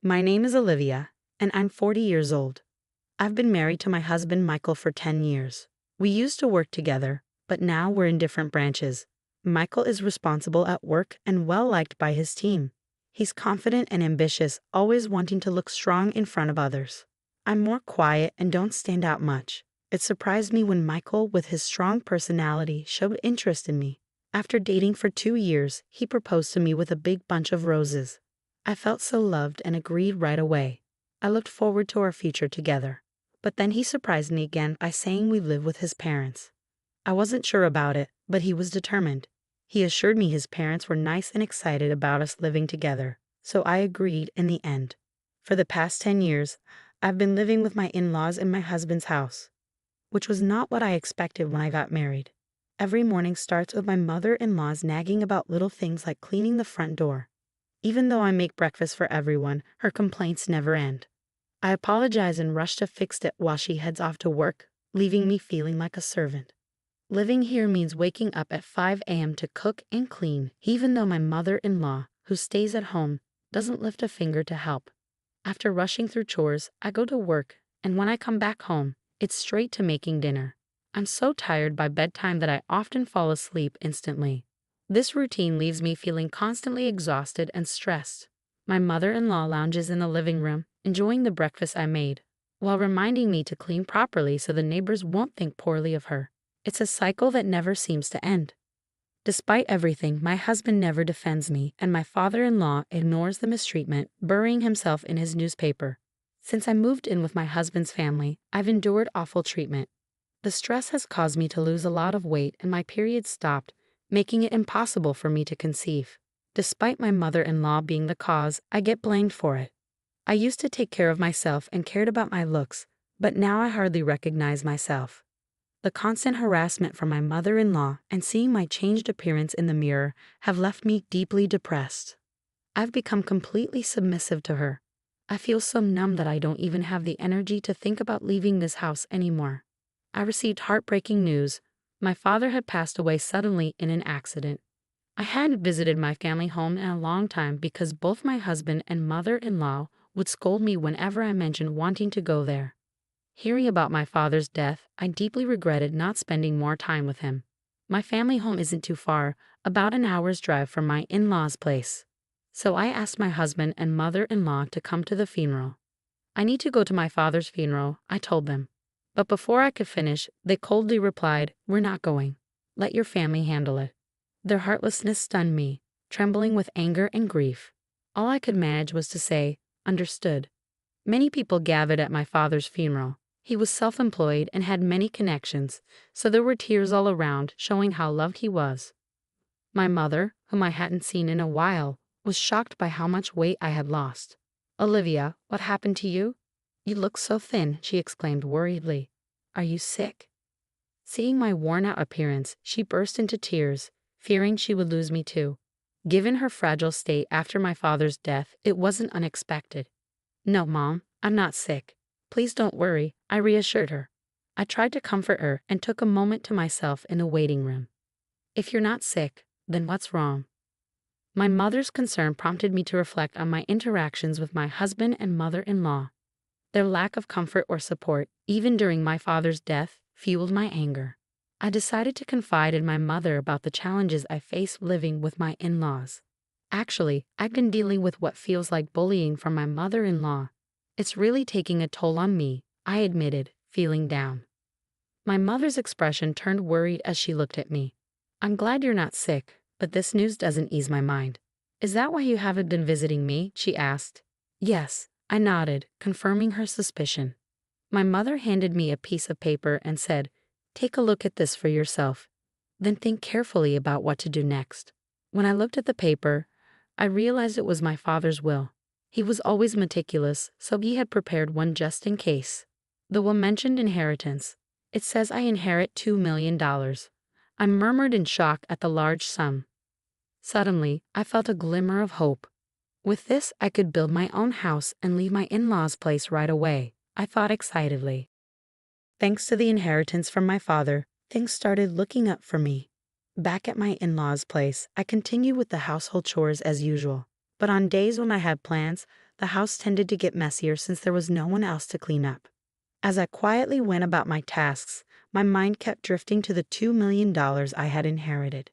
My name is Olivia, and I'm 40 years old. I've been married to my husband Michael for 10 years. We used to work together, but now we're in different branches. Michael is responsible at work and well-liked by his team. He's confident and ambitious, always wanting to look strong in front of others. I'm more quiet and don't stand out much. It surprised me when Michael, with his strong personality, showed interest in me. After dating for 2 years, he proposed to me with a big bunch of roses. I felt so loved and agreed right away. I looked forward to our future together. But then he surprised me again by saying we live with his parents. I wasn't sure about it, but he was determined. He assured me his parents were nice and excited about us living together, so I agreed in the end. For the past 10 years, I've been living with my in-laws in my husband's house, which was not what I expected when I got married. Every morning starts with my mother-in-law's nagging about little things like cleaning the front door. Even though I make breakfast for everyone, her complaints never end. I apologize and rush to fix it while she heads off to work, leaving me feeling like a servant. Living here means waking up at 5 a.m. to cook and clean, even though my mother-in-law, who stays at home, doesn't lift a finger to help. After rushing through chores, I go to work, and when I come back home, it's straight to making dinner. I'm so tired by bedtime that I often fall asleep instantly. This routine leaves me feeling constantly exhausted and stressed. My mother-in-law lounges in the living room, enjoying the breakfast I made, while reminding me to clean properly so the neighbors won't think poorly of her. It's a cycle that never seems to end. Despite everything, my husband never defends me, and my father-in-law ignores the mistreatment, burying himself in his newspaper. Since I moved in with my husband's family, I've endured awful treatment. The stress has caused me to lose a lot of weight, and my period stopped, making it impossible for me to conceive. Despite my mother-in-law being the cause, I get blamed for it. I used to take care of myself and cared about my looks, but now I hardly recognize myself. The constant harassment from my mother-in-law and seeing my changed appearance in the mirror have left me deeply depressed. I've become completely submissive to her. I feel so numb that I don't even have the energy to think about leaving this house anymore. I received heartbreaking news. My father had passed away suddenly in an accident. I hadn't visited my family home in a long time because both my husband and mother-in-law would scold me whenever I mentioned wanting to go there. Hearing about my father's death, I deeply regretted not spending more time with him. My family home isn't too far, about an hour's drive from my in-laws' place. So I asked my husband and mother-in-law to come to the funeral. I need to go to my father's funeral, I told them. But before I could finish, they coldly replied, "We're not going. Let your family handle it." Their heartlessness stunned me, trembling with anger and grief. All I could manage was to say, "Understood." Many people gathered at my father's funeral. He was self-employed and had many connections, so there were tears all around, showing how loved he was. My mother, whom I hadn't seen in a while, was shocked by how much weight I had lost. "Olivia, what happened to you? You look so thin," she exclaimed worriedly. "Are you sick?" Seeing my worn-out appearance, she burst into tears, fearing she would lose me too. Given her fragile state after my father's death, it wasn't unexpected. "No, Mom, I'm not sick. Please don't worry," I reassured her. I tried to comfort her and took a moment to myself in the waiting room. "If you're not sick, then what's wrong?" My mother's concern prompted me to reflect on my interactions with my husband and mother-in-law. Their lack of comfort or support, even during my father's death, fueled my anger. I decided to confide in my mother about the challenges I face living with my in-laws. Actually, I've been dealing with what feels like bullying from my mother-in-law. It's really taking a toll on me, I admitted, feeling down. My mother's expression turned worried as she looked at me. "I'm glad you're not sick, but this news doesn't ease my mind." "Is that why you haven't been visiting me?" she asked. "Yes," I nodded, confirming her suspicion. My mother handed me a piece of paper and said, "Take a look at this for yourself. Then think carefully about what to do next." When I looked at the paper, I realized it was my father's will. He was always meticulous, so he had prepared one just in case. The will mentioned inheritance. It says I inherit $2 million. I murmured in shock at the large sum. Suddenly, I felt a glimmer of hope. With this, I could build my own house and leave my in-laws' place right away, I thought excitedly. Thanks to the inheritance from my father, things started looking up for me. Back at my in-laws' place, I continued with the household chores as usual. But on days when I had plans, the house tended to get messier since there was no one else to clean up. As I quietly went about my tasks, my mind kept drifting to the $2 million I had inherited.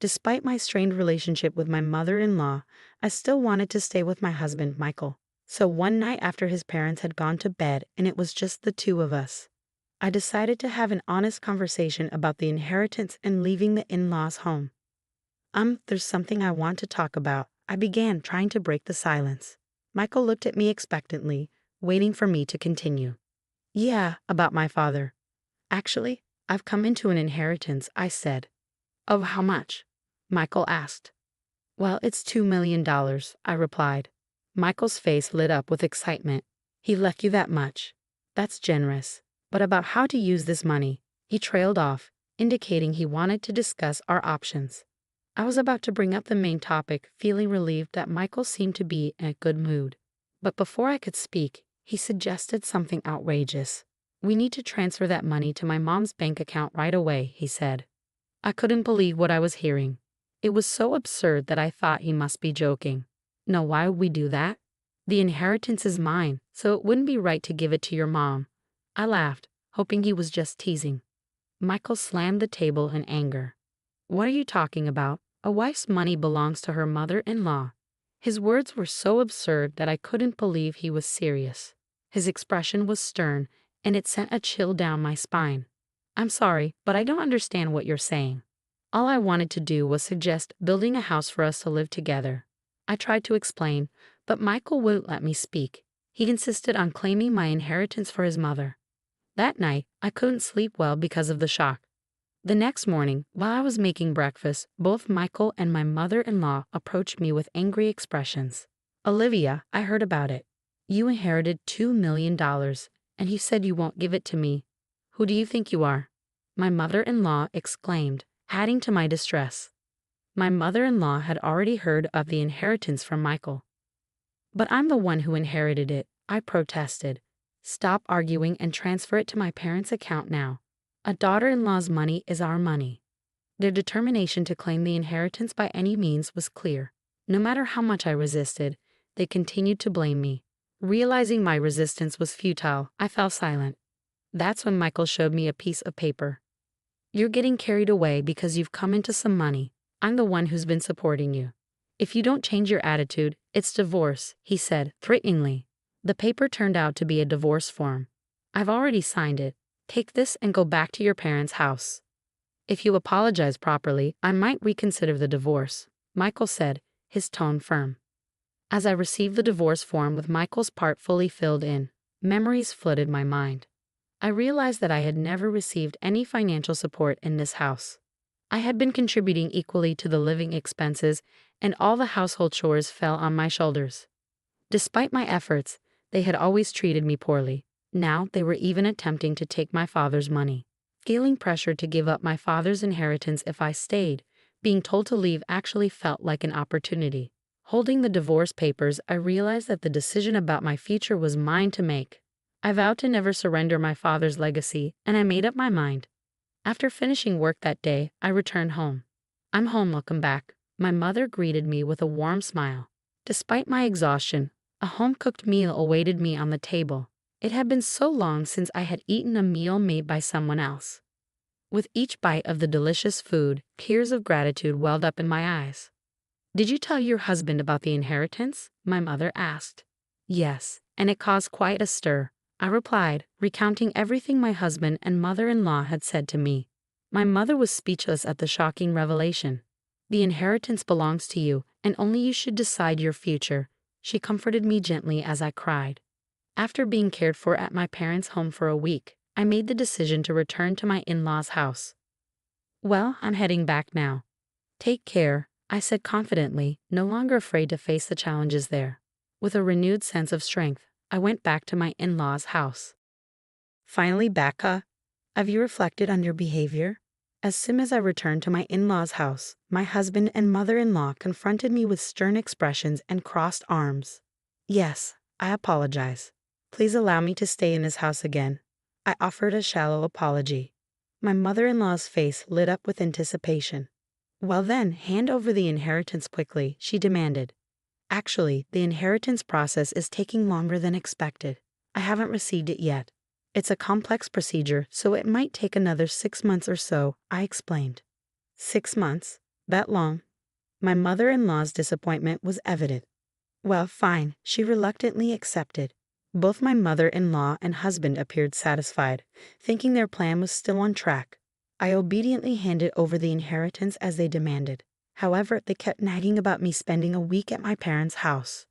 Despite my strained relationship with my mother-in-law, I still wanted to stay with my husband, Michael. So one night after his parents had gone to bed and it was just the two of us, I decided to have an honest conversation about the inheritance and leaving the in-laws' home. There's something I want to talk about, I began, trying to break the silence. Michael looked at me expectantly, waiting for me to continue. Yeah, about my father. Actually, I've come into an inheritance, I said. Of how much? Michael asked. Well, it's $2 million, I replied. Michael's face lit up with excitement. He left you that much. That's generous. But about how to use this money, he trailed off, indicating he wanted to discuss our options. I was about to bring up the main topic, feeling relieved that Michael seemed to be in a good mood. But before I could speak, he suggested something outrageous. We need to transfer that money to my mom's bank account right away, he said. I couldn't believe what I was hearing. It was so absurd that I thought he must be joking. No, why would we do that? The inheritance is mine, so it wouldn't be right to give it to your mom. I laughed, hoping he was just teasing. Michael slammed the table in anger. What are you talking about? A wife's money belongs to her mother-in-law. His words were so absurd that I couldn't believe he was serious. His expression was stern, and it sent a chill down my spine. I'm sorry, but I don't understand what you're saying. All I wanted to do was suggest building a house for us to live together. I tried to explain, but Michael wouldn't let me speak. He insisted on claiming my inheritance for his mother. That night, I couldn't sleep well because of the shock. The next morning, while I was making breakfast, both Michael and my mother-in-law approached me with angry expressions. Olivia, I heard about it. You inherited $2 million, and you said you won't give it to me. Who do you think you are? My mother-in-law exclaimed, adding to my distress. My mother-in-law had already heard of the inheritance from Michael. But I'm the one who inherited it, I protested. Stop arguing and transfer it to my parents' account now. A daughter-in-law's money is our money. Their determination to claim the inheritance by any means was clear. No matter how much I resisted, they continued to blame me. Realizing my resistance was futile, I fell silent. That's when Michael showed me a piece of paper. You're getting carried away because you've come into some money. I'm the one who's been supporting you. If you don't change your attitude, it's divorce, he said, threateningly. The paper turned out to be a divorce form. I've already signed it. Take this and go back to your parents' house. If you apologize properly, I might reconsider the divorce, Michael said, his tone firm. As I received the divorce form with Michael's part fully filled in, memories flooded my mind. I realized that I had never received any financial support in this house. I had been contributing equally to the living expenses, and all the household chores fell on my shoulders. Despite my efforts, they had always treated me poorly. Now they were even attempting to take my father's money. Feeling pressured to give up my father's inheritance if I stayed, being told to leave actually felt like an opportunity. Holding the divorce papers, I realized that the decision about my future was mine to make. I vowed to never surrender my father's legacy, and I made up my mind. After finishing work that day, I returned home. I'm home, welcome back. My mother greeted me with a warm smile. Despite my exhaustion, a home-cooked meal awaited me on the table. It had been so long since I had eaten a meal made by someone else. With each bite of the delicious food, tears of gratitude welled up in my eyes. Did you tell your husband about the inheritance? My mother asked. Yes, and it caused quite a stir, I replied, recounting everything my husband and mother-in-law had said to me. My mother was speechless at the shocking revelation. The inheritance belongs to you, and only you should decide your future. She comforted me gently as I cried. After being cared for at my parents' home for a week, I made the decision to return to my in-laws' house. Well, I'm heading back now. Take care, I said confidently, no longer afraid to face the challenges there. With a renewed sense of strength, I went back to my in-laws' house. Finally, Becca, have you reflected on your behavior? As soon as I returned to my in-laws' house, my husband and mother-in-law confronted me with stern expressions and crossed arms. Yes, I apologize. Please allow me to stay in this house again. I offered a shallow apology. My mother-in-law's face lit up with anticipation. Well then, hand over the inheritance quickly, she demanded. Actually, the inheritance process is taking longer than expected. I haven't received it yet. It's a complex procedure, so it might take another 6 months or so, I explained. 6 months? That long? My mother-in-law's disappointment was evident. Well, fine, she reluctantly accepted. Both my mother-in-law and husband appeared satisfied, thinking their plan was still on track. I obediently handed over the inheritance as they demanded. However, they kept nagging about me spending a week at my parents' house.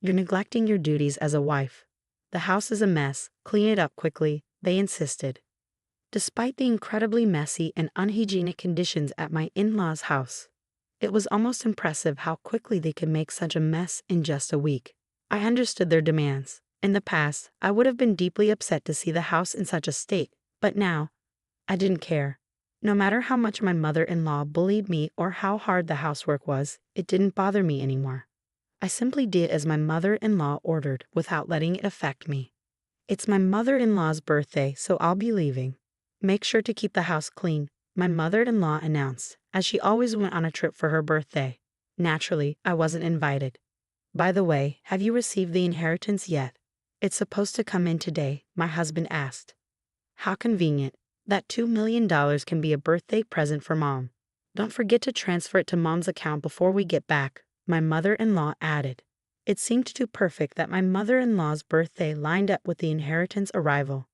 You're neglecting your duties as a wife. The house is a mess, clean it up quickly, they insisted. Despite the incredibly messy and unhygienic conditions at my in-laws' house, it was almost impressive how quickly they could make such a mess in just a week. I understood their demands. In the past, I would have been deeply upset to see the house in such a state, but now, I didn't care. No matter how much my mother-in-law bullied me or how hard the housework was, it didn't bother me anymore. I simply did as my mother-in-law ordered without letting it affect me. It's my mother-in-law's birthday, so I'll be leaving. Make sure to keep the house clean, my mother-in-law announced, as she always went on a trip for her birthday. Naturally, I wasn't invited. By the way, have you received the inheritance yet? It's supposed to come in today, my husband asked. How convenient. That $2 million can be a birthday present for Mom. Don't forget to transfer it to Mom's account before we get back, my mother-in-law added. It seemed too perfect that my mother-in-law's birthday lined up with the inheritance arrival.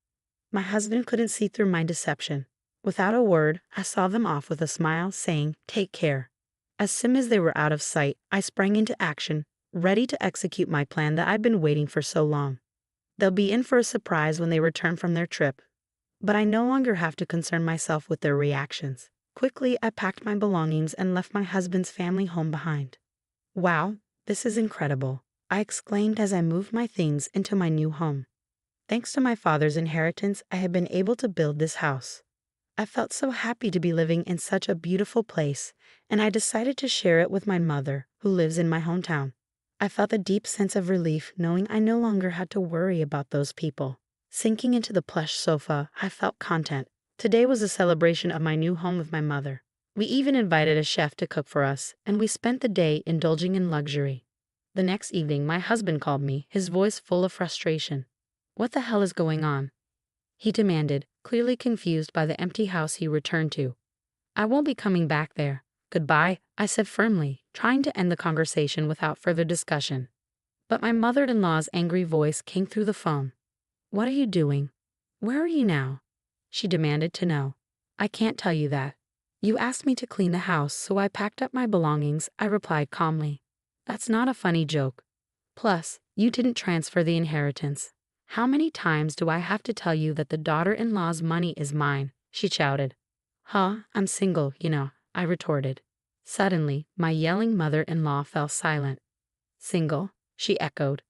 My husband couldn't see through my deception. Without a word, I saw them off with a smile, saying, "Take care." As soon as they were out of sight, I sprang into action, ready to execute my plan that I'd been waiting for so long. They'll be in for a surprise when they return from their trip. But I no longer have to concern myself with their reactions. Quickly, I packed my belongings and left my husband's family home behind. Wow, this is incredible, I exclaimed as I moved my things into my new home. Thanks to my father's inheritance, I had been able to build this house. I felt so happy to be living in such a beautiful place, and I decided to share it with my mother, who lives in my hometown. I felt a deep sense of relief knowing I no longer had to worry about those people. Sinking into the plush sofa, I felt content. Today was a celebration of my new home with my mother. We even invited a chef to cook for us, and we spent the day indulging in luxury. The next evening, my husband called me, his voice full of frustration. What the hell is going on? He demanded, clearly confused by the empty house he returned to. I won't be coming back there. Goodbye, I said firmly, trying to end the conversation without further discussion. But my mother-in-law's angry voice came through the phone. What are you doing? Where are you now? She demanded to know. I can't tell you that. You asked me to clean the house, so I packed up my belongings, I replied calmly. That's not a funny joke. Plus, you didn't transfer the inheritance. How many times do I have to tell you that the daughter-in-law's money is mine? She shouted. Huh, I'm single, I retorted. Suddenly, my yelling mother-in-law fell silent. Single? She echoed.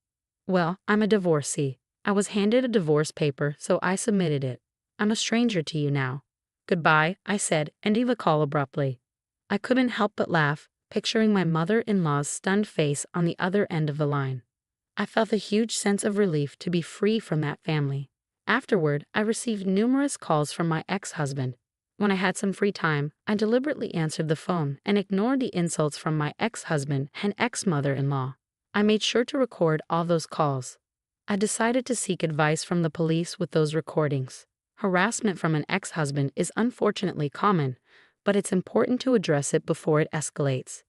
Well, I'm a divorcee. I was handed a divorce paper, so I submitted it. I'm a stranger to you now. Goodbye, I said, ending the call abruptly. I couldn't help but laugh, picturing my mother-in-law's stunned face on the other end of the line. I felt a huge sense of relief to be free from that family. Afterward, I received numerous calls from my ex-husband. When I had some free time, I deliberately answered the phone and ignored the insults from my ex-husband and ex-mother-in-law. I made sure to record all those calls. I decided to seek advice from the police with those recordings. Harassment from an ex-husband is unfortunately common, but it's important to address it before it escalates.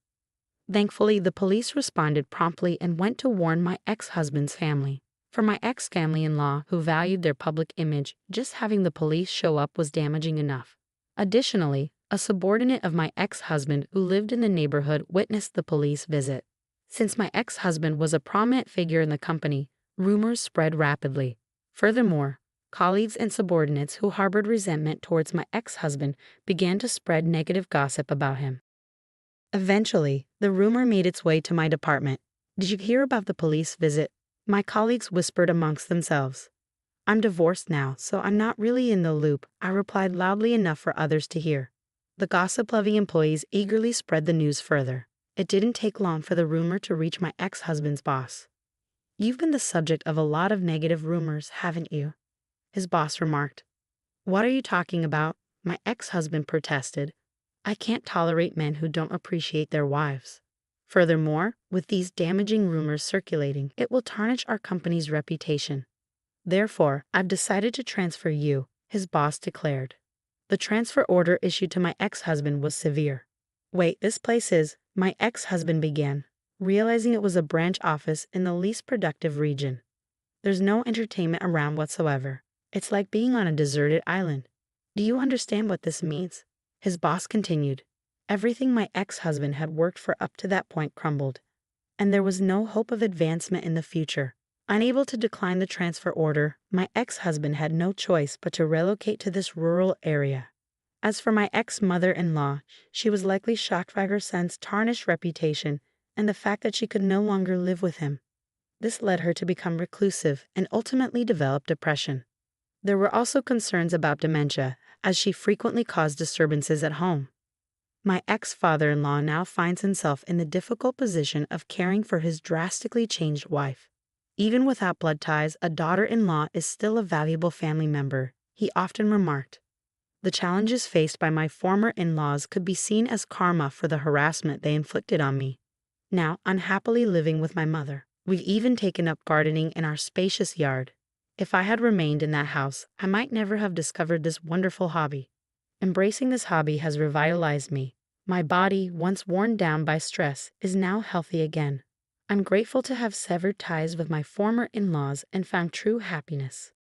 Thankfully, the police responded promptly and went to warn my ex-husband's family. For my ex-family-in-law, who valued their public image, just having the police show up was damaging enough. Additionally, a subordinate of my ex-husband who lived in the neighborhood witnessed the police visit. Since my ex-husband was a prominent figure in the company, rumors spread rapidly. Furthermore, colleagues and subordinates who harbored resentment towards my ex-husband began to spread negative gossip about him. Eventually, the rumor made its way to my department. Did you hear about the police visit? My colleagues whispered amongst themselves. I'm divorced now, so I'm not really in the loop, I replied loudly enough for others to hear. The gossip-loving employees eagerly spread the news further. It didn't take long for the rumor to reach my ex-husband's boss. You've been the subject of a lot of negative rumors, haven't you? His boss remarked. What are you talking about? My ex-husband protested. I can't tolerate men who don't appreciate their wives. Furthermore, with these damaging rumors circulating, it will tarnish our company's reputation. Therefore, I've decided to transfer you, his boss declared. The transfer order issued to my ex-husband was severe. Wait, this place is, my ex-husband began, realizing it was a branch office in the least productive region. There's no entertainment around whatsoever. It's like being on a deserted island. Do you understand what this means? His boss continued. Everything my ex-husband had worked for up to that point crumbled, and there was no hope of advancement in the future. Unable to decline the transfer order, my ex-husband had no choice but to relocate to this rural area. As for my ex-mother-in-law, she was likely shocked by her son's tarnished reputation and the fact that she could no longer live with him. This led her to become reclusive and ultimately develop depression. There were also concerns about dementia, as she frequently caused disturbances at home. My ex-father-in-law now finds himself in the difficult position of caring for his drastically changed wife. Even without blood ties, a daughter-in-law is still a valuable family member, he often remarked. The challenges faced by my former in-laws could be seen as karma for the harassment they inflicted on me. Now, unhappily living with my mother, we've even taken up gardening in our spacious yard. If I had remained in that house, I might never have discovered this wonderful hobby. Embracing this hobby has revitalized me. My body, once worn down by stress, is now healthy again. I'm grateful to have severed ties with my former in-laws and found true happiness.